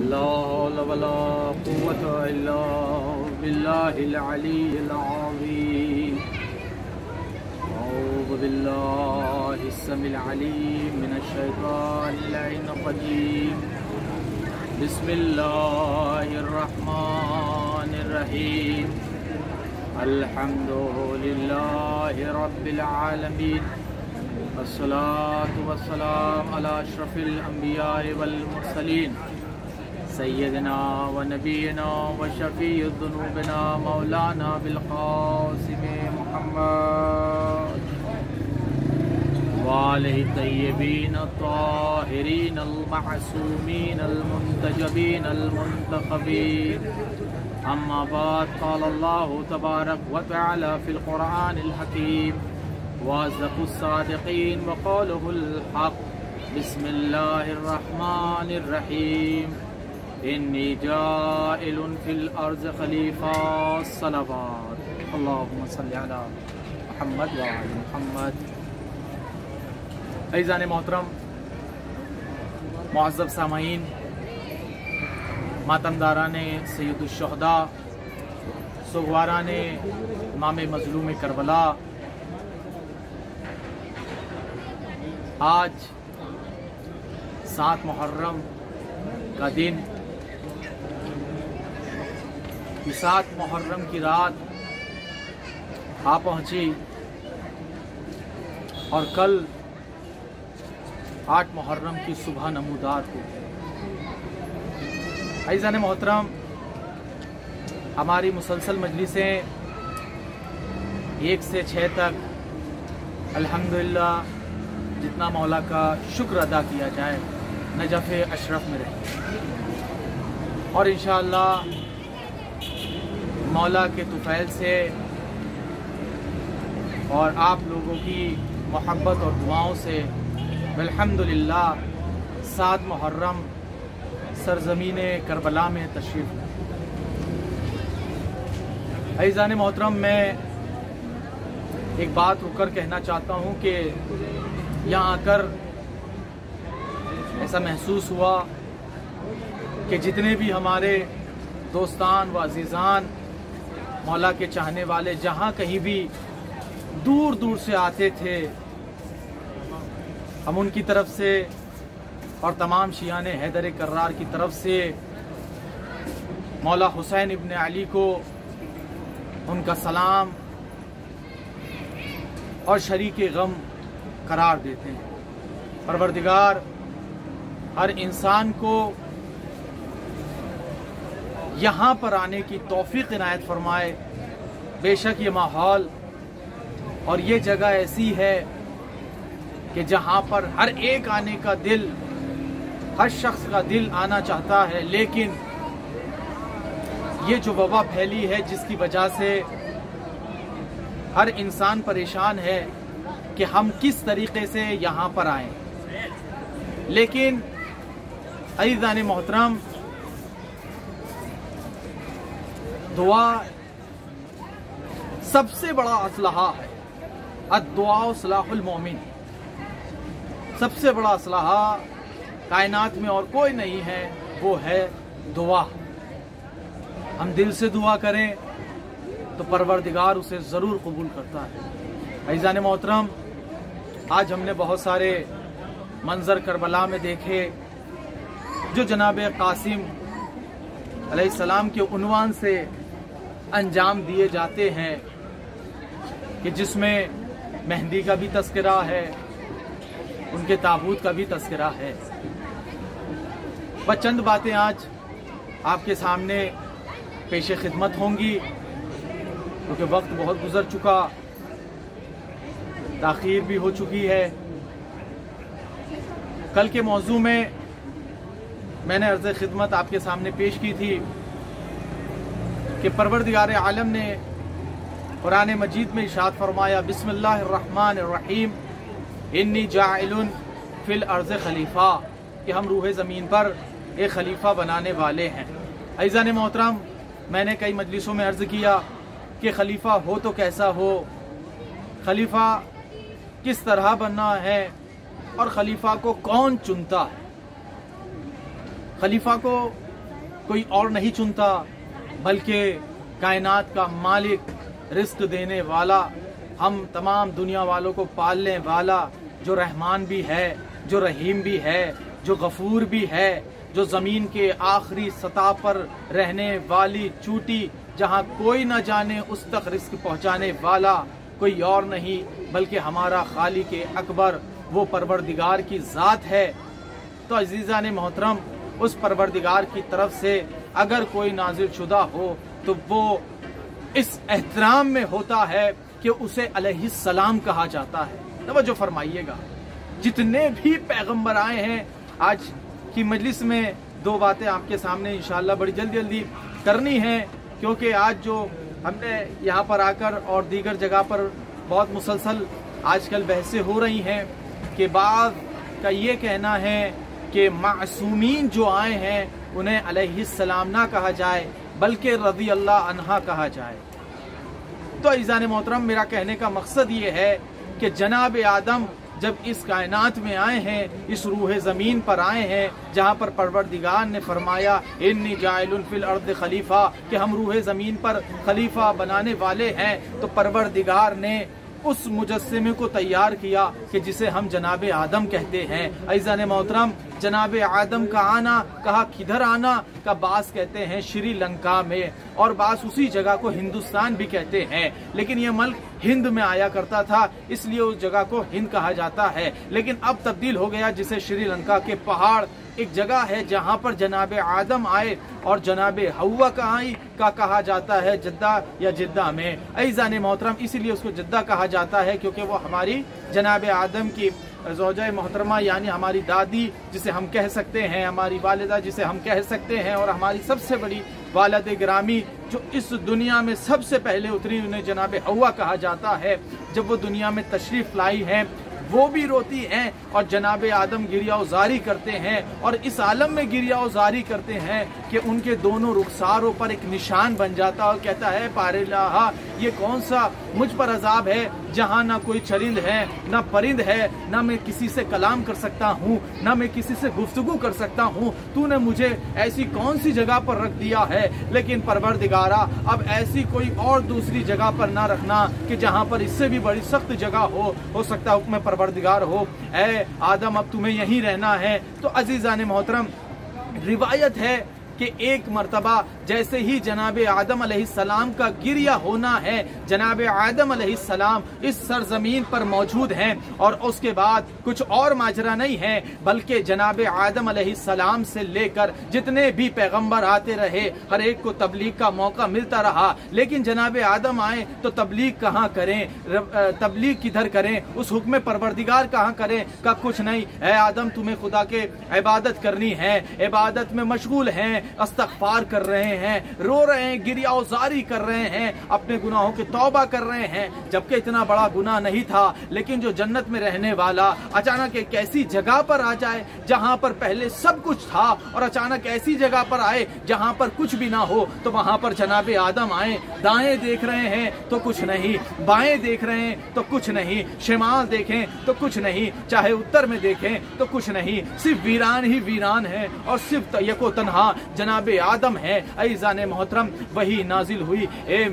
لا حول ولا قوة إلا بالله العلي العظيم. أعوذ بالله السميع العليم من الشيطان اللعين الرجيم. بسم الله الرحمن الرحيم. الحمد لله رب العالمين. الصلاة والسلام على أشرف الأنبياء والمرسلين سيدنا ونبينا وشفيع ذنوبنا مولانا بالقاسم محمد وآله الطيبين الطاهرين المعصومين المنتجبين المنتخبين. أما بعد، قال الله تبارك وتعالى في القرآن الحكيم: وأصدق الصادقين وقوله الحق. بسم الله الرحمن الرحيم. إني جائل في الأرض خليفة. الصلوات. اللهم صل على محمد وعلى محمد. عزیزان محترم، معزز سامعین، ماتمداران سید الشہداء، سوگواران امام مظلوم کربلا، آج 7 محرم کا دن، 7 محرم کی رات آ پہنچی اور کل 8 محرم کی صبح نمودار ہو. عزیزان محترم، ہماری مسلسل مجلسیں 1 سے 6 تک الحمدللہ جتنا مولا کا شکر ادا کیا جائے نجف اشرف میں رہے، اور انشاءاللہ مولا کے طفیل سے اور آپ لوگوں کی محبت اور دعاؤں سے الحمدللہ 7 محرم سرزمین کربلا میں تشریف لائے. عزیزان محترم، میں ایک بات رک کر کہنا چاہتا ہوں کہ یہاں آ کر ایسا محسوس ہوا کہ جتنے بھی ہمارے دوستان و عزیزان مولا کے چاہنے والے جہاں کہیں بھی دور دور سے آتے تھے، ہم ان کی طرف سے اور تمام شیعان حیدر کرار کی طرف سے مولا حسین ابن علی کو ان کا سلام اور شریک غم قرار دیتے ہیں. پروردگار ہر انسان کو یہاں پر آنے کی توفیق عنایت فرمائے. بے شک یہ ماحول اور یہ جگہ ایسی ہے کہ جہاں پر ہر ایک آنے کا دل، ہر شخص کا دل آنا چاہتا ہے، لیکن یہ جو وبا پھیلی ہے جس کی وجہ سے ہر انسان پریشان ہے کہ ہم کس طریقے سے یہاں پر آئیں. لیکن عزیزان محترم، دعا سب سے بڑا اسلحہ ہے. الدعاء سلاح المومن. سب سے بڑا اسلحہ کائنات میں اور کوئی نہیں ہے، وہ ہے دعا. ہم دل سے دعا کریں تو پروردگار اسے ضرور قبول کرتا ہے. عزیزان محترم، آج ہم نے بہت سارے منظر کربلا میں دیکھے جو جناب قاسم علیہ السلام کے عنوان سے انجام دیے جاتے ہیں، کہ جس میں مہدی کا بھی تذکرہ ہے، ان کے تابوت کا بھی تذکرہ ہے. بس چند باتیں آج آپ کے سامنے پیش خدمت ہوں گی، کیونکہ وقت بہت گزر چکا، تاخیر بھی ہو چکی ہے. کل کے موضوع میں نے عرض خدمت آپ کے سامنے پیش کی تھی کہ پروردگار عالم نے قرآن مجید میں ارشاد فرمایا: بسم اللہ الرحمن الرحیم، انی جاعل فی الارض خلیفہ، کہ ہم روح زمین پر ایک خلیفہ بنانے والے ہیں. عزیزان محترم، میں نے کئی مجلسوں میں عرض کیا کہ خلیفہ ہو تو کیسا ہو، خلیفہ کس طرح بننا ہے، اور خلیفہ کو کون چنتا ہے. خلیفہ کو कोई और नहीं चुनता, बल्कि कायनात का मालिक, रिस्क देने वाला, हम तमाम दुनिया वालों को पालने वाला, जो रहमान भी है, जो रहीम भी है, जो गफूर भी है, जो ज़मीन के आखिरी सतह पर रहने वाली चूटी जहाँ कोई न जाने उस तक रिस्क पहुँचाने वाला कोई और नहीं बल्कि हमारा खालिक अकबर, वो परवरदिगार की ज़ात है। तो अज़ीज़ान मोहतरम, उस परवरदिगार की तरफ से अगर कोई नाज़िल शुदा हो तो वो इस एहतराम में होता है कि उसे अलैहिस्सलाम कहा जाता है। तवज्जो फरमाइएगा, जितने भी पैगंबर आए हैं, आज की मजलिस में दो बातें आपके सामने इंशाअल्लाह बड़ी जल्दी जल्दी करनी है, क्योंकि आज जो हमने यहाँ पर आकर और दीगर जगह पर बहुत मुसलसल आजकल बहसें हो रही हैं कि बाद का ये कहना है कि मासूमीन जो आए हैं उन्हें अलैहिस्सलाम ना कहा जाए बल्कि रज़ी अल्लाह अन्हा कहा जाए। तो अज़ीज़ान मोहतरम, मेरा कहने का मकसद ये है कि जनाब आदम जब इस कायनात में आए हैं, इस रूह ज़मीन पर आए हैं जहाँ पर परवरदिगार ने फरमाया इन्नी जाइलुन फिल अर्द खलीफा, कि हम रूह ज़मीन पर खलीफा बनाने वाले हैं, तो परवरदिगार ने उस मुजस्सिमे को तैयार किया कि जिसे हम जनाब आदम कहते हैं। अज़ीज़ान मोहतरम, जनाब आदम का आना, कहा किधर आना, का बास कहते हैं श्रीलंका में, और बास उसी जगह को हिंदुस्तान भी कहते हैं, लेकिन यह मुल्क हिंद में आया करता था इसलिए उस जगह को हिंद कहा जाता है। लेकिन अब तब्दील हो गया, जिसे श्रीलंका के पहाड़ एक जगह है जहाँ पर जनाब आदम आए और जनाब हव्वा का कहा जाता है जद्दा या जिद्दा में। अज़ीज़ान मोहतरम, इसीलिए उसको जद्दा कहा जाता है क्योंकि वो हमारी जनाब आदम की ज़ौजा मोहतरमा यानी हमारी दादी जिसे हम कह सकते हैं, हमारी वालिदा जिसे हम कह सकते हैं, और हमारी सबसे बड़ी वालिद गिरामी जो इस दुनिया में सबसे पहले उतरी, उन्हें जनाब हव्वा कहा जाता है। जब वो दुनिया में तशरीफ़ लाई हैं वो भी रोती हैं और जनाब आदम गिरियाज़ारी करते हैं, और इस आलम में गिरियाज़ारी करते हैं कि उनके दोनों रुखसारों पर एक निशान बन जाता और कहता है पारिल्लाहा, ये कौन सा मुझ पर अजाब है जहाँ ना कोई चरिंद है ना परिंद है, ना मैं किसी से कलाम कर सकता हूँ, ना मैं किसी से गुफ्तगू कर सकता हूँ, तूने मुझे ऐसी कौन सी जगह पर रख दिया है। लेकिन परवरदिगारा, अब ऐसी कोई और दूसरी जगह पर ना रखना कि जहाँ पर इससे भी बड़ी सख्त जगह हो सकता है हुक्म परवरदिगार हो, ऐ आदम अब तुम्हें यहीं रहना है। तो अज़ीज़ान मोहतरम, रिवायत है कि एक मर्तबा जैसे ही जनाब आदम अलैहिस्सलाम का गिरिया होना है, जनाब आदम अलैहिस्सलाम इस सरजमीन पर मौजूद हैं, और उसके बाद कुछ और माजरा नहीं है बल्कि जनाब आदम अलैहिस्सलाम से लेकर जितने भी पैगंबर आते रहे हर एक को तबलीग का मौका मिलता रहा। लेकिन जनाब आदम आए तो तबलीग कहाँ करें, तबलीग किधर करें, उस हुक्म परवरदिगार कहाँ करें, का कुछ नहीं। ऐ आदम, तुम्हें खुदा के इबादत करनी है, इबादत में मशगूल हैं, इस्तग़फ़ार कर रहे हैं, रो रहे हैं, गिरियाज़ारी कर रहे हैं, अपने गुनाहों की तौबा कर रहे हैं, जबकि इतना बड़ा गुनाह नहीं था। लेकिन जो जन्नत में रहने वाला अचानक एक ऐसी जगह पर आ जाए जहां पर पहले सब कुछ था, और अचानक ऐसी जगह पर आए जहां पर कुछ भी ना हो, तो वहां पर जनाब आदम आए, दाएं देख रहे हैं तो कुछ नहीं, बाएं देख रहे हैं तो कुछ नहीं, शिमाल देखें तो कुछ नहीं, चाहे उत्तर में देखें तो कुछ नहीं, सिर्फ वीरान ही वीरान है, और सिर्फ यको तन्हा जनाब आदम है। अज़ीज़ान मोहतरम, वही नाजिल हुई, ए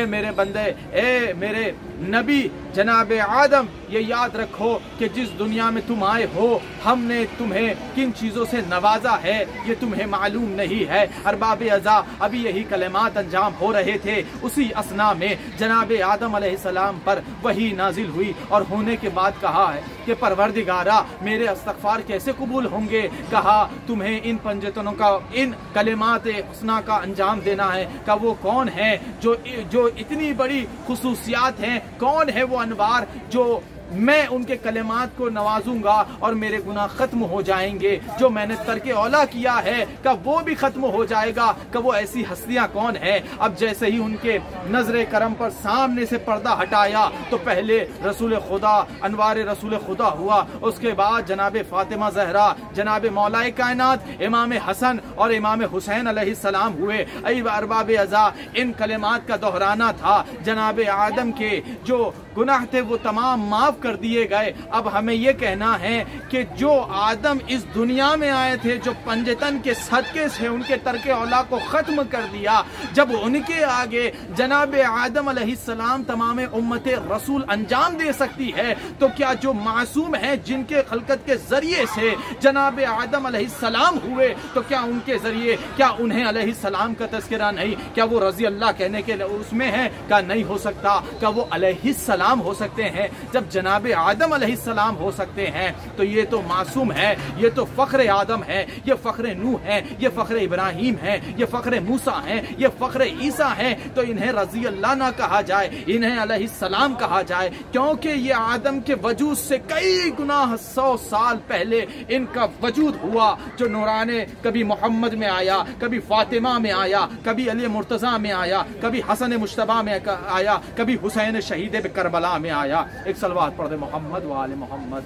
मेरे बंदे, ए मेरे नबी जनाब आदम, ये याद रखो कि जिस दुनिया में तुम आए हो हमने तुम्हें किन चीज़ों से नवाजा है ये तुम्हें मालूम नहीं है। अरबाब अज़ा अभी यही कलमात अंजाम हो रहे थे, उसी असना में जनाब आदम अलैहिस्सलाम पर वही नाजिल हुई, और होने के बाद कहा है कि परवरदिगारा, मेरे इस्तग़फ़ार कैसे कबूल होंगे। कहा तुम्हें इन पंजतनों का, इन कलमात हसना का अंजाम देना है। का वो कौन है जो इतनी बड़ी खुसूसियात हैं, कौन है वो अनवार जो मैं उनके कलेमात को नवाजूंगा और मेरे गुनाह खत्म हो जाएंगे, जो मैंने तर्क औला किया है का वो भी खत्म हो जाएगा। का वो ऐसी हस्तियां कौन है। अब जैसे ही उनके नजरे करम पर सामने से पर्दा हटाया तो पहले रसूल खुदा, अनवार रसूल खुदा हुआ, उसके बाद जनाब फातिमा जहरा, जनाब मौलाए कायनात इमाम हसन और इमाम हुसैन अलैहिस्सलाम हुए। अरबाब अज़ा, इन कलेमात का दोहराना था जनाब आदम के जो गुनाह थे वो तमाम माफ कर दिए गए। अब हमें ये कहना है कि जो आदम इस दुनिया में आए थे, जो पंजतन के सदके से उनके तरके औला को खत्म कर दिया, जब उनके आगे जनाब आदम अलैहिस्सलाम तमाम उम्मत रसूल अंजाम दे सकती है, तो क्या जो मासूम है जिनके खलकत के जरिए से जनाब आदम अलैहिस्सलाम हुए, तो क्या उनके जरिए क्या उन्हें अलैहिस्सलाम का तज़किरा नहीं, क्या वो रजी अल्लाह कहने के उसमें है? क्या नहीं हो सकता? क्या वो अलैहिस्सलाम हो सकते हैं? जब जनाब आदम अलैहिस्सलाम हो सकते हैं तो ये तो मासूम है, ये तो फख्र आदम है, ये फख्र नूह है, ये फख्र इब्राहिम है, ये फख्र मूसा है, ये फख्र ईसा है। तो इन्हें रजी अल्लाह ना कहा जाए, इन्हें अलैहिस्सलाम कहा जाए, क्योंकि ये आदम के वजूद से कई गुना 100 साल पहले इनका वजूद हुआ, जो नूराने कभी मोहम्मद में आया, कभी फातिमा में आया, कभी अली मुर्तजा में आया, कभी हसन मुश्तबा में आया, कभी हुसैन शहीद करबला में आया। एक सलवात पढ़ दे मोहम्मद व आले मोहम्मद।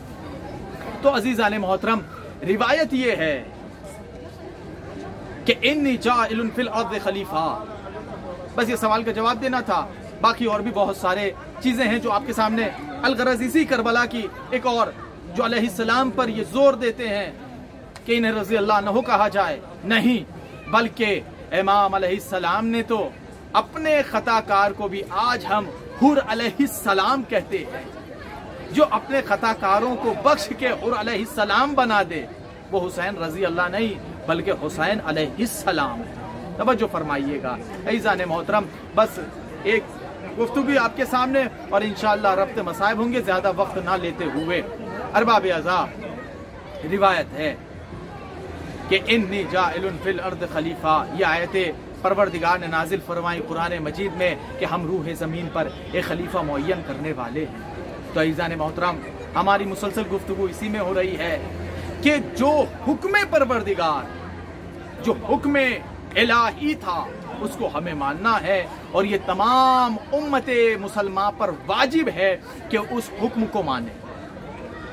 तो अजीज आले मोहतरम, रिवायत ये है कि इन्नी जाइलुन फिल अर्द खलीफा। बस ये सवाल का जवाब देना था, बाकी और भी बहुत सारे चीजें हैं जो आपके सामने। अलगरज इसी करबला की एक और जो अलैहिस्सलाम पर ये जोर देते हैं कि इन्हें रजी अल्लाह न हो कहा जाए, नहीं, बल्कि इमाम अलैहिस्सलाम ने तो अपने खताकार को भी आज हम हुर अलैहिस्सलाम कहते हैं। जो अपने खताकारों को बख्श के हुर अलैहिस्सलाम बना दे, वो हुसैन रजी अल्लाह नहीं बल्कि हुसैन अलैहिस्सलाम है। तवज्जो फरमाइएगा ऐज़ान मोहतरम। बस एक गुफ्तगू आपके सामने और इंशाअल्लाह रब्त मसाइब होंगे, ज्यादा वक्त ना लेते हुए। अरबाब अज़ा, रिवायत है कि इन्नी जाइलुन फिल अर्द खलीफा, ये आयतें परवरदिगार ने नाजिल फरमाई कुरान मजीद में कि हम रूह ज़मीन पर एक खलीफा मुअय्यन करने वाले हैं। तो ऐज़ान मोहतरम, हमारी मुसलसल गुफ्तगू इसी में हो रही है कि जो हुक्म परवरदिगार, जो हुक्म इलाही था, उसको हमें मानना है और ये तमाम उम्मत मुसलमान पर वाजिब है कि उस हुक्म को माने।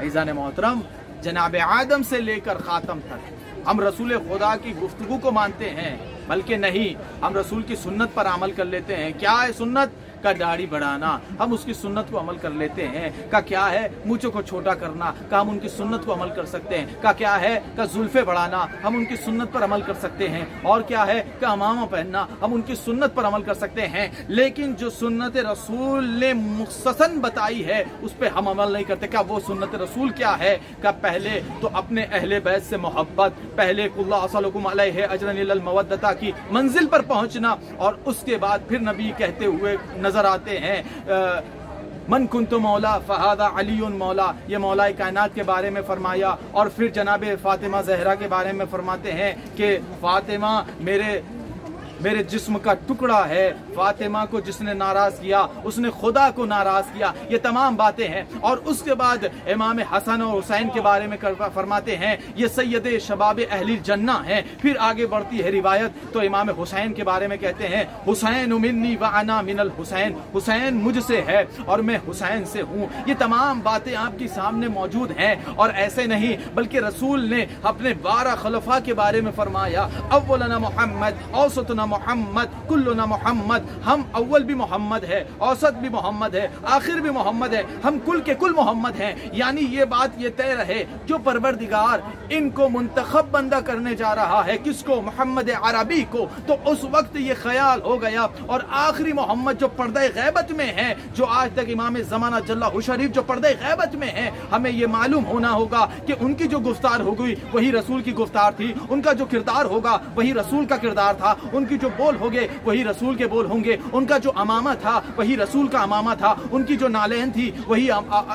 ऐज़ान मोहतरम, जनाब आदम से लेकर खातम तक हम रसूल खुदा की गुफ्तगू को मानते हैं, बल्कि नहीं, हम रसूल की सुन्नत पर अमल कर लेते हैं। क्या है सुन्नत? का दाढ़ी बढ़ाना, हम उसकी सुन्नत को अमल कर लेते हैं। का क्या है? मूंछों को छोटा करना, का हम उनकी सुन्नत को अमल कर सकते हैं। का क्या है? का जुल्फे बढ़ाना, हम उनकी सुन्नत पर अमल कर सकते हैं। और क्या है? का अमामा पहनना, हम उनकी सुन्नत पर अमल कर सकते हैं। लेकिन जो सुन्नत रसूल ने मुख्तसन बताई है उस पर हम अमल नहीं करते। क्या वो सुन्नत रसूल क्या है? का पहले तो अपने अहले बैत से मोहब्बत, पहले कुल्ला असलकुम अलैहि अजरन इल्लल मवद्दता की मंजिल पर पहुंचना, और उसके बाद फिर नबी कहते हुए नजर आते हैं मन कुन्तु मौला फहादा अलीउन मौला, ये मौला कायनात के बारे में फरमाया। और फिर जनाब फातिमा जहरा के बारे में फरमाते हैं कि फातिमा मेरे जिस्म का टुकड़ा है, फातिमा को जिसने नाराज किया उसने खुदा को नाराज किया। ये तमाम बातें हैं। और उसके बाद इमाम हसन और हुसैन के बारे में फरमाते हैं ये सैयद शबाब अहली जन्ना है। फिर आगे बढ़ती है रिवायत तो इमाम हुसैन के बारे में कहते हैं हुसैन मिन्नी व अना मिनल हुसैन, हुसैन मुझसे है और मैं हुसैन से हूँ। ये तमाम बातें आपके सामने मौजूद हैं। और ऐसे नहीं बल्कि रसूल ने अपने 12 खलफा के बारे में फरमाया अव्वलना मोहम्मद औसतना मोहम्मद कुल्लुना मोहम्मद, हम अव्वल भी मोहम्मद है, औसत भी मोहम्मद है, आखिर भी मोहम्मद है, हम कुल के कुल मोहम्मद हैं। यानी ये बात ये तय रहे जो परवरदिगार इनको मुंतखब बंदा करने जा रहा है, किसको? मोहम्मद अरबी को। तो उस वक्त ये ख्याल हो गया और आखिरी मोहम्मद जो पर्दे गैबत में है, जो आज तक इमाम ज़माना जल्लाहु शरीफ जो पर्दे गैबत में है, हमें ये मालूम होना होगा कि उनकी जो गुफ्तार हो गई वही रसूल की गुफ्तार थी, उनका जो किरदार होगा वही रसूल का किरदार था, उनकी जो बोल होंगे वही रसूल के बोल होंगे, उनका जो अमामा था वही रसूल का अमामा था, उनकी जो नालेन थी वही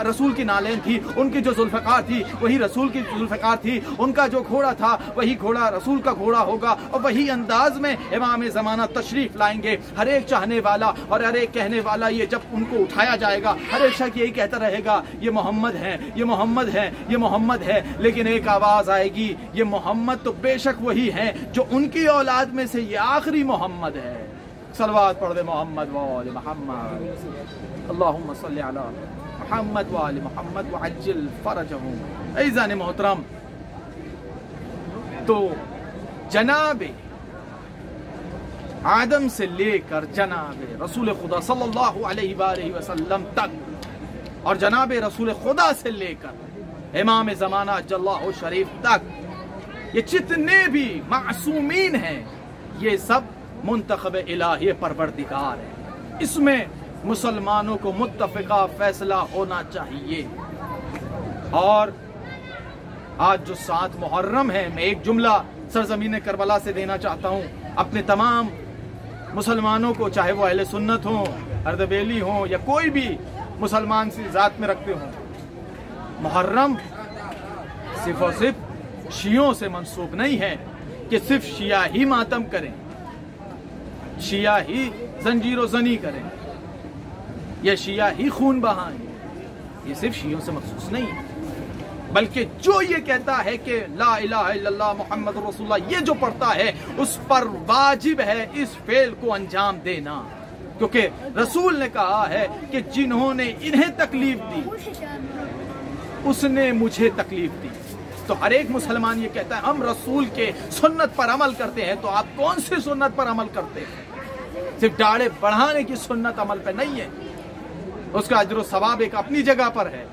रसूल की नालेन थी, उनकी जो जुल्फ़कार थी वही रसूल की जुल्फ़कार थी, उनका जो घोड़ा था वही घोड़ा रसूल का घोड़ा होगा। और वही अंदाज में इमाम ज़माना तशरीफ लाएंगे। हर एक चाहने वाला और हर एक कहने वाला ये जब उनको उठाया जाएगा हर एक शख्स यही कहता रहेगा ये मोहम्मद है, ये मोहम्मद है, ये मोहम्मद है। लेकिन एक आवाज आएगी ये मोहम्मद तो बेशक वही है जो उनकी औलाद में से ये आखिरी मोहम्मद है। सलवात पढ़ दे मोहम्मद व आले मोहम्मद, अल्लाहुम्मा सल्ली अला मोहम्मद व आले मोहम्मद व अज्जिल फरजहुम। ऐज़ान मोहतरम, तो जनाब आदम से लेकर जनाब रसूल खुदा सल्लल्लाहु अलैहि वसल्लम तक और जनाब रसूल खुदा से लेकर इमाम ज़माना अज्जल्लाहु शरीफ तक ये जितने भी मासूमीन हैं ये सब मुंतखब इलाही परवरदिगार है। इसमें मुसलमानों को मुत्तफ़िक़ा फैसला होना चाहिए। और आज जो 7 मुहर्रम है, मैं एक जुमला सरज़मीन करबला से देना चाहता हूँ अपने तमाम मुसलमानों को, चाहे वो अहले सुन्नत हों, अर्दबेली हों या कोई भी मुसलमान सी ज़ात में रखते हों। मुहर्रम सिर्फ और सिर्फ शियों से मंसूब नहीं है कि सिर्फ शिया ही मातम करें, शिया ही जंजीरो ज़नी करें या शिया ही खून बहाएं। ये सिर्फ शियों से मखसूस नहीं है, बल्कि जो ये कहता है कि ला इलाहा इल्लल्लाह मुहम्मद रसूलुल्लाह, ये जो पढ़ता है उस पर वाजिब है इस फेल को अंजाम देना, क्योंकि रसूल ने कहा है कि जिन्होंने इन्हें तकलीफ दी उसने मुझे तकलीफ दी। तो हर एक मुसलमान ये कहता है हम रसूल के सुन्नत पर अमल करते हैं। तो आप कौन सी सुन्नत पर अमल करते हैं? सिर्फ दाढ़े बढ़ाने की सुन्नत अमल पे नहीं है, उसका अजर सवाब एक अपनी जगह पर है,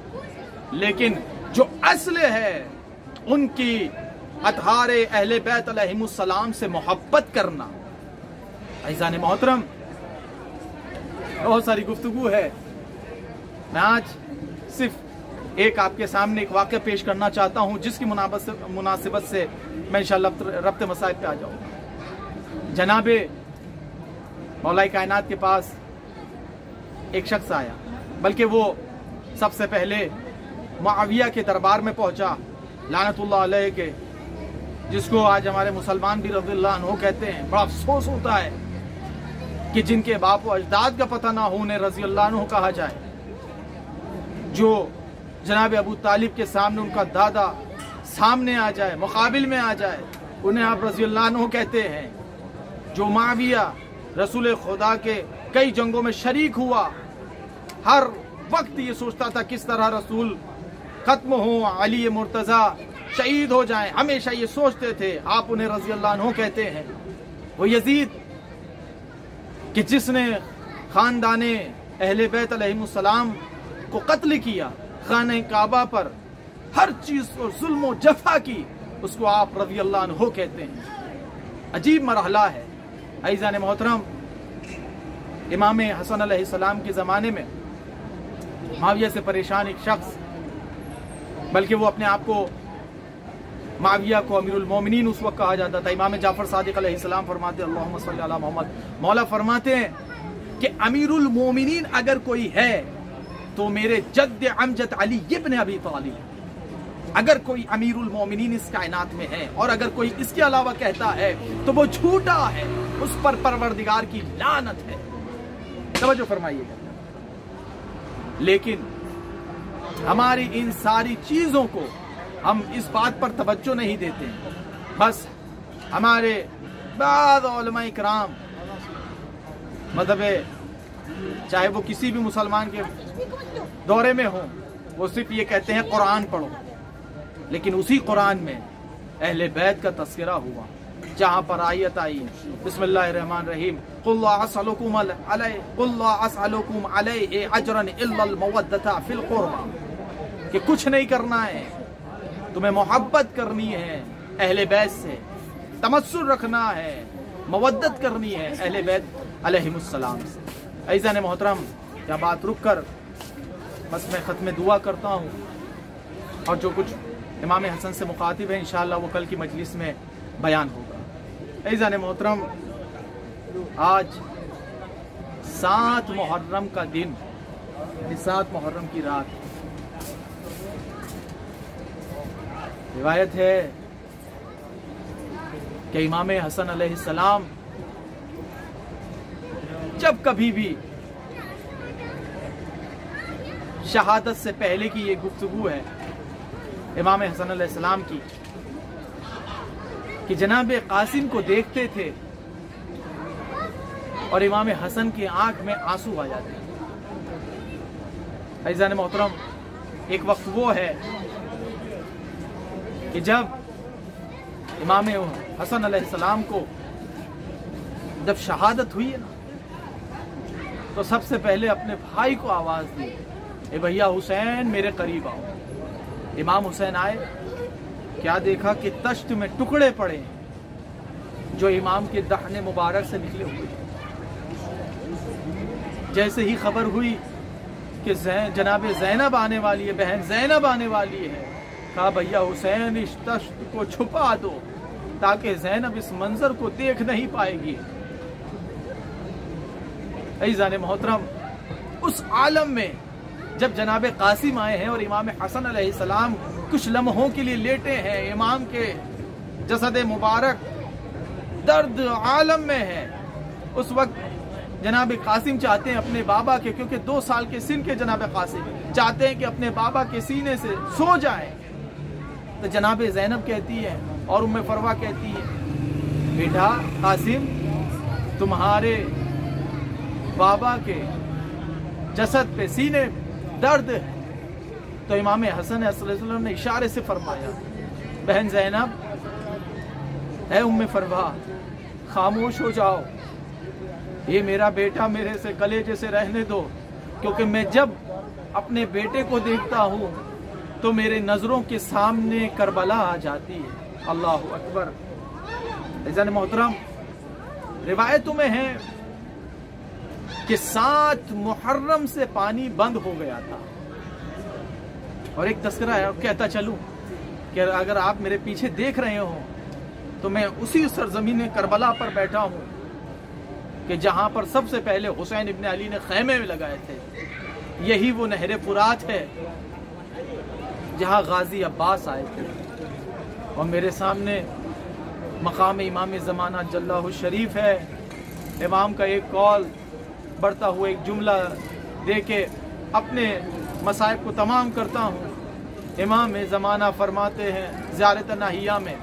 लेकिन जो असल है उनकी अतहारे अहले बैत अलैहिमुस्सलाम से मोहब्बत करना। अज़ीज़ान मोहतरम, बहुत सारी गुफ्तगू है, मैं आज सिर्फ एक आपके सामने एक वाक़या पेश करना चाहता हूं जिसकी मुनासिबत से मैं इंशाअल्लाह रब्त मसाइल पे आ जाऊंगा। जनाबे मौलाई कायनात के पास एक शख्स आया, बल्कि वो सबसे पहले मुआविया के दरबार में पहुंचा लानतुल्लाह अलैह के, जिसको आज हमारे मुसलमान भी रज़ियल्लाहु अन्हु कहते हैं। बड़ा अफसोस होता है कि जिनके बाप व अजदाद का पता ना हो उन्हें रज़ियल्लाहु अन्हु कहा जाए। जो जनाब अबू तालिब के सामने उनका दादा सामने आ जाए, मुकाबिल में आ जाए, उन्हें आप रज़ियल्लाहु अन्हु कहते हैं। जो मुआविया रसूल खुदा के कई जंगों में शरीक हुआ, हर वक्त ये सोचता था किस तरह रसूल खत्म हो, अली मुर्तज़ा शहीद हो जाएं, हमेशा ये सोचते थे। आप उन्हें रज़ियल्लाहु अन्हु कहते हैं। वो यजीद कि जिसने खानदाने अहले बैत अलैहिमुस्सलाम को कत्ल किया, खाने काबा पर हर चीज और जुल्म और जफा की, उसको आप रज़ियल्लाहु अन्हु कहते हैं। अजीब मरहला है। अज़ीज़ान मोहतरम, इमाम हसन अलैहिस्सलाम के ज़माने में मुआविया से परेशान एक शख्स, बल्कि वो अपने आप को मुआविया को अमीरुल मोमिनीन उस वक्त कहा जाता था। इमाम जाफर सादिक अलैहिस्सलाम फरमाते अल्लाहुम्मा सल्ली अला मोहम्मद, मौला फरमाते हैं कि अमीरुल मोमिनीन अगर कोई है तो मेरे जद्द अमजद अली इब्न अबी तालिब। अगर कोई अमीरुल मोमिनीन इस कायनात में है और अगर कोई इसके अलावा कहता है तो वो झूठा है, उस पर परवरदिगार की लानत है। तवज्जो फरमाइएगा। लेकिन हमारी इन सारी चीजों को हम इस बात पर तवज्जो नहीं देते। बस हमारे बाद उलमा इकराम, मतलब चाहे वो किसी भी मुसलमान के दौरे में हो, वो सिर्फ ये कहते हैं कुरान पढ़ो। लेकिन उसी कुरान में अहले बैत का तस्करा हुआ, जहाँ पर आयत आई बिस्मिल्लाहिर्रहमानिर्रहीम, कुल ला असअलुकुम अलैहि अजरन इल्लल मवद्दता फिल कुर्बा, कि कुछ नहीं करना है, तुम्हें मोहब्बत करनी है अहले बैत से, तमस्सुर रखना है, मवद्दत करनी है अहले बैत अलैहिमुस्सलाम से। अज़ीज़ान मोहतरम, क्या बात रुक कर बस मैं ख़त्म दुआ करता हूँ, और जो कुछ इमाम हसन से मुखातिब है इंशाअल्लाह वो कल की मजलिस में बयान होगा। अज़ीज़ान मोहतरम, आज 7 मुहर्रम का दिन, 7 मुहर्रम की रात, रिवायत है कि इमाम हसन अलैहिस्सलाम जब कभी भी शहादत से पहले की ये गुफ्तगू है इमाम हसन अलैहिस्सलाम की, कि जनाब कासिम को देखते थे और इमाम हसन की आंख में आंसू आ जाते। अज़ीज़ान मोहतरम, एक वक्त वो है कि जब इमाम हसन अलैहिस्सलाम को जब शहादत हुई है ना, तो सबसे पहले अपने भाई को आवाज दी ए भैया हुसैन मेरे करीब आओ। इमाम हुसैन आए, क्या देखा कि तश्त में टुकड़े पड़े जो इमाम के दाहिने मुबारक से निकले हुए। जैसे ही खबर हुई कि जनाब ज़ैनब आने वाली है, बहन ज़ैनब आने वाली है, कहा भैया हुसैन इस तश्त को छुपा दो ताकि ज़ैनब इस मंजर को देख नहीं पाएगी। अज़ीज़ान मोहतरम, उस आलम में जब जनाब कासिम आए हैं और इमाम हसन अलैहिस्सलाम कुछ लम्हों के लिए लेटे हैं, इमाम के जसद मुबारक दर्द आलम में है, उस वक्त जनाब कासिम चाहते हैं अपने बाबा के, क्योंकि 2 साल के सिन के जनाब कासिम चाहते हैं कि अपने बाबा के सीने से सो जाएं। तो जनाब ज़ैनब कहती है और उम्मे फरवा कहती है, बेटा कासिम तुम्हारे बाबा के जसद पे सीने दर्द है। तो इमाम हसन अलैहिस्सलाम ने इशारे से फरमाया, बहन ज़ैनब, है उम्मे फरवा, खामोश हो जाओ, ये मेरा बेटा मेरे से कलेजे से रहने दो, क्योंकि मैं जब अपने बेटे को देखता हूँ तो मेरे नजरों के सामने करबला आ जाती है। अल्लाह अकबर। इज़ान मोहतरम, रिवायतों में है कि 7 मुहर्रम से पानी बंद हो गया था। और एक तस्करा है, कहता चलूं कि अगर आप मेरे पीछे देख रहे हो तो मैं उसी सरजमीन करबला पर बैठा हूं कि जहां पर सबसे पहले हुसैन इब्न अली ने खैमे में लगाए थे। यही वो नहर फुरात है जहां गाजी अब्बास आए थे। और मेरे सामने मकाम इमाम ज़माना जल्लाहु शरीफ है। इमाम का एक कौल बढ़ता हुआ एक जुमला दे के अपने मसाइब को तमाम करता हूँ। इमाम ज़माना फरमाते हैं ज़ियारत नाहिया में,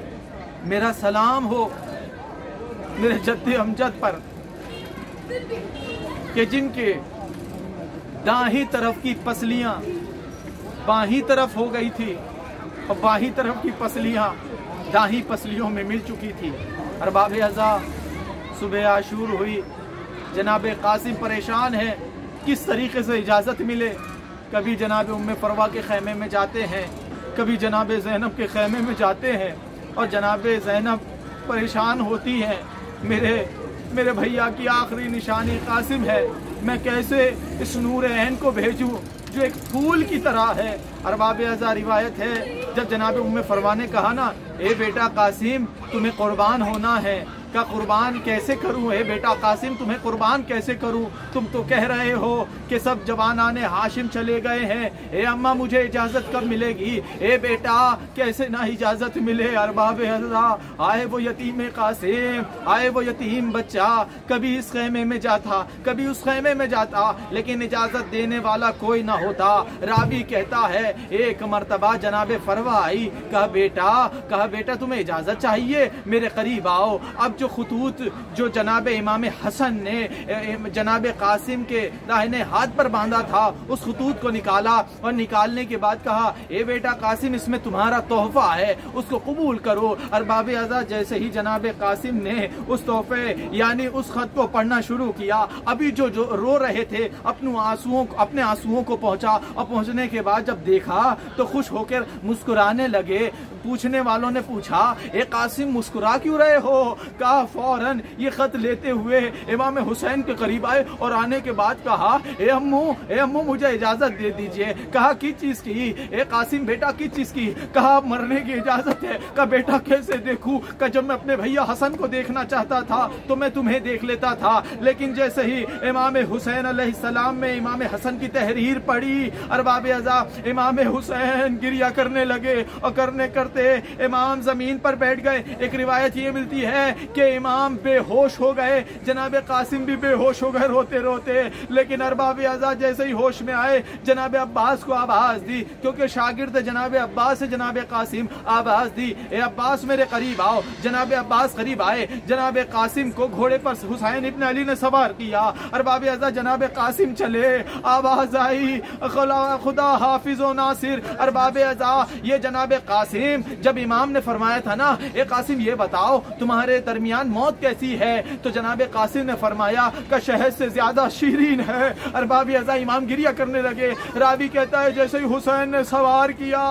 मेरा सलाम हो मेरे जद्द अमजद पर कि जिनके दाहिनी तरफ की पसलियां बाहीं तरफ हो गई थी और बाहीं तरफ की पसलियां दाहिनी पसलियों में मिल चुकी थी। अरबाब अज़ा सुबह आशूर हुई, जनाब कासिम परेशान है किस तरीके से इजाज़त मिले। कभी जनाब उम्मे फरवा के खैमे में जाते हैं, कभी जनाब ज़ैनब के खैमे में जाते हैं और जनाब ज़ैनब परेशान होती हैं, मेरे भैया की आखिरी निशानी कासिम है, मैं कैसे इस नूर ऐन को भेजूं जो एक फूल की तरह है। अरबाब अज़ा रिवायत है जब जनाब उम्मे फरवा ने कहा ना, ए बेटा कासिम तुम्हें कुर्बान होना है, का कुर्बान कैसे करूं? ए बेटा कासिम तुम्हें कुर्बान कैसे करूं? तुम तो कह रहे हो कि सब जवानाने हाशिम चले गए हैं, ए अम्मा मुझे इजाजत कब मिलेगी? ए बेटा कैसे ना इजाजत मिले? अरबाब अज़ा आए वो यतीम कासिम, आए वो यतीम बच्चा, कभी इस खैमे में जाता कभी उस खैमे में जाता, लेकिन इजाजत देने वाला कोई ना होता। रावी कहता है एक मर्तबा जनाब फरवा आई, कहा बेटा तुम्हें इजाजत चाहिए, मेरे करीब आओ। अब जो खुतूत जो जनाब इमाम हसन ने जनाब कासिम के दाहिने हाथ पर बांधा था, उस खुतूत को निकाला और निकालने के बाद कहा, ए बेटा कासिम इसमें तुम्हारा तोहफा है, उसको कबूल करो। अरबाब अज़ा जैसे ही जनाब कासिम ने उस तोहफे यानी उस खत को पढ़ना शुरू किया, अभी जो रो रहे थे अपने आंसुओं को पहुंचा और पहुंचने के बाद जब देखा तो खुश होकर मुस्कुराने लगे। पूछने वालों ने पूछा, ए कासिम मुस्कुरा क्यों रहे हो? कहा फौरन ये खत लेते हुए इमाम हुसैन के करीब आए और आने के बाद कहा, ए अम्मू मुझे इजाजत दे दीजिए। कहा किस चीज की? ए कासिम बेटा किस चीज की? कहा मरने की इजाजत है। कहा बेटा कैसे देखूं? कहा जब मैं अपने भैया हसन को देखना चाहता था तो मैं तुम्हें देख लेता था, लेकिन जैसे ही इमाम हुसैन अलैहिस्सलाम में इमाम हसन की तहरीर पढ़ी, अरबाब अज़ा इमाम हुसैन गिरिया करने लगे और करने करते इमाम जमीन पर बैठ गए। एक रिवायत ये मिलती है कि इमाम बेहोश हो गए, जनाब कासिम भी बेहोश हो गए रोते रोते। लेकिन अरबाब अज़ा जैसे ही होश में आए जनाब अब्बास को आवाज दी, क्योंकि शागिर्द जनाब अब्बास से जनाब कासिम आवाज दी, ए अब्बास मेरे करीब आओ। जनाब अब्बास करीब आए, जनाब कासिम को घोड़े पर हुसैन इब्न अली ने सवार किया। अरबाब अज़ा जनाब कासिम चले, आवाज आई खुदा हाफिज व नासिर। अरबाब अज़ा ये जनाब कासिम जब इमाम ने फरमाया था ना, ए कासिम ये बताओ तुम्हारे दरमियान درمیان موت کیسی ہے؟ تو جناب قاسم نے فرمایا کہ شہد سے زیادہ شیرین ہے۔ ارباب اعضا امام گریہ کرنے لگے۔ راوی کہتا ہے جیسے ہی حسین نے سوار کیا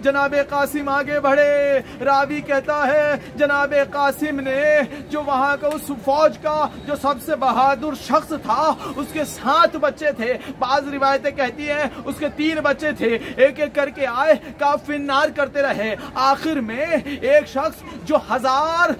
جناب قاسم آگے بڑھے۔ راوی کہتا ہے جناب قاسم نے جو وہاں کا اس فوج کا جو سب سے بہادر شخص تھا اس کے 7 بچے تھے، بعض روایتیں کہتی ہیں اس کے 3 بچے تھے، ایک ایک کر کے آئے کاف النار کرتے رہے۔ آخر میں ایک شخص جو ہزار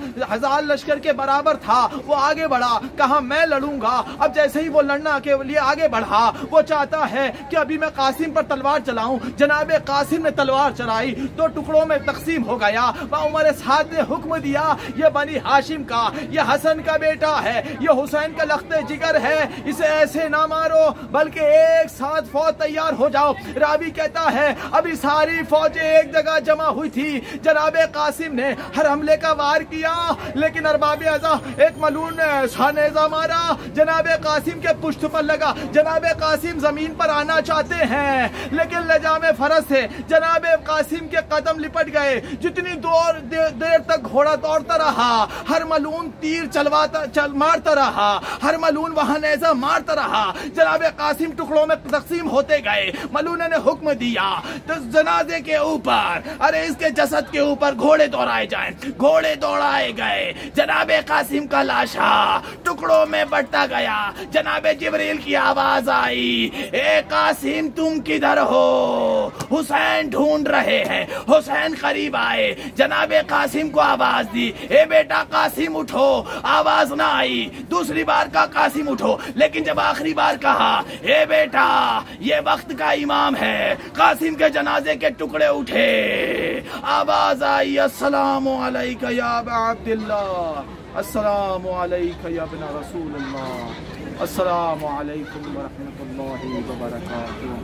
لشکر کے برابر تھا وہ آگے بڑھا، کہا میں لڑوں گا۔ اب جیسے ہی وہ لڑنا کے لیے آگے بڑھا وہ چاہتا ہے کہ ابھی میں قاسم پر تلوار چلاؤں۔ جناب قاسم نے تلوار چلائی، 2 ٹکڑوں میں تقسیم ہو گیا۔ عمر سعد نے حکم دیا یہ بنی ہاشم کا، یہ حسن کا بیٹا ہے، یہ حسین کا لخت جگر ہے، اسے ایسے نہ مارو بلکہ ایک ساتھ فوج تیار ہو جاؤ۔ راوی کہتا ہے ابھی ساری فوجیں ایک جگہ جمع ہوئی تھی، جناب قاسم نے ہر حملے کا وار کیا لیکن ارباب اعضا ایک ملعون نیزہ مارا، جناب قاسم کے پشت پر لگا۔ جناب قاسم زمین پر آنا چاہتے ہیں لیکن لجام فرس ہے، جناب قاسم کے قدم لپٹ گئے۔ جتنی دیر تک گھوڑا دوڑتا رہا ہر ملعون تیر مارتا رہا، ہر ملعون وہاں نیزہ مارتا رہا۔ جناب قاسم ٹکڑوں میں تقسیم ہوتے گئے۔ ملعون نے حکم دیا تو جنازے کے اوپر اس کے جسد کے اوپر گھوڑے دوڑائے جائیں۔ گھوڑے دوڑائے گئے، جناب قاسم کا لاشا ٹکڑوں میں بٹتا گیا۔ جناب جبریل کی آواز آئی، اے قاسم تم کدھر ہو؟ حسین ڈھونڈ رہے ہیں۔ حسین قریب آئے، جناب قاسم کو آواز دی، اے بیٹا قاسم اٹھو۔ آواز نہ آئی، دوسری بار کا قاسم اٹھو، لیکن جب آخری بار کہا اے بیٹا یہ وقت کا امام ہے، قاسم کے جنازے کے ٹکڑے اٹھے۔ آواز آئی، السلام علیکہ یا ابا عبداللہ، السلام علیکہ یا ابن رسول اللہ، السلام علیکم ورحمۃ اللہ وبرکاتہ۔